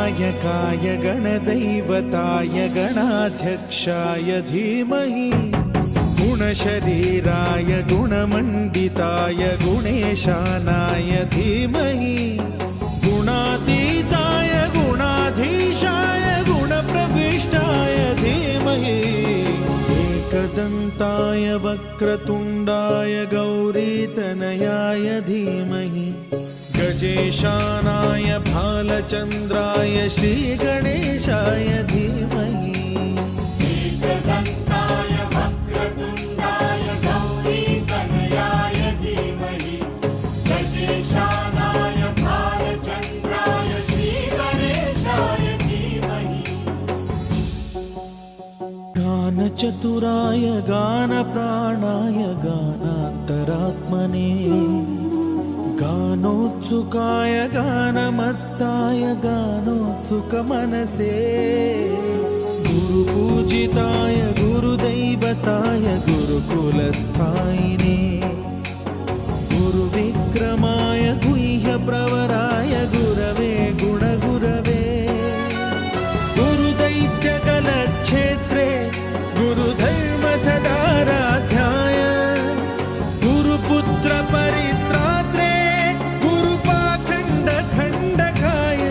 गणनायकाय गणदैवताय गणाध्यक्षाय धीमहि गुणशरीराय गुणमण्डिताय गुणेशानाय धीमहि गुणातीताय गुणाधीशाय गुणप्रविष्टाय धीमहि एकदन्ताय वक्रतुण्डाय गौरीतनयाय धीमहि गजेशानाय भालचन्द्राय श्रीगणेशाय धीमहि एकदन्ताय वक्रतुण्डाय गौरीतनयाय धीमहि गजेशानाय भालचन्द्राय श्रीगणेशाय धीमहि गानचतुराय गानप्राणाय गानान्तरात्मने गानोत्सुकाय गानमत्ताय गानोत्सुकमनसे गुरुपूजिताय गुरुदैवताय गुरुकुलस्थायिने गुरुविक्रमाय गुह्यप्रवराय गुरवे गुणगुरवे गुरुदैत्यकलक्षेत्रे गुरुधर्मसदाराध्याय गुरुपुत्र परित्रात्रे गुरुपाखण्डखण्डकाय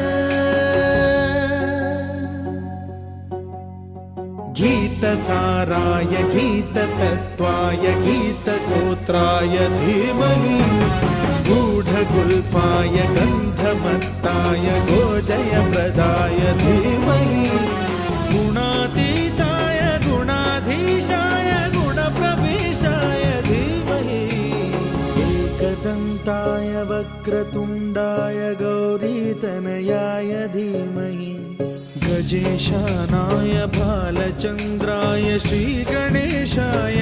गीतसाराय गीततत्त्वाय गीतगोत्राय धीमहि गूढगुल्फाय गन्धमत्ताय गोजयप्रदाय धीमहि गुणातीताय गुणाधीशाय गुणप्रविष्टाय धीमहि एकदन्ताय वक्रतुण्डाय गौरीतनयाय धीमहि गजेशानाय भालचन्द्राय श्रीगणेशाय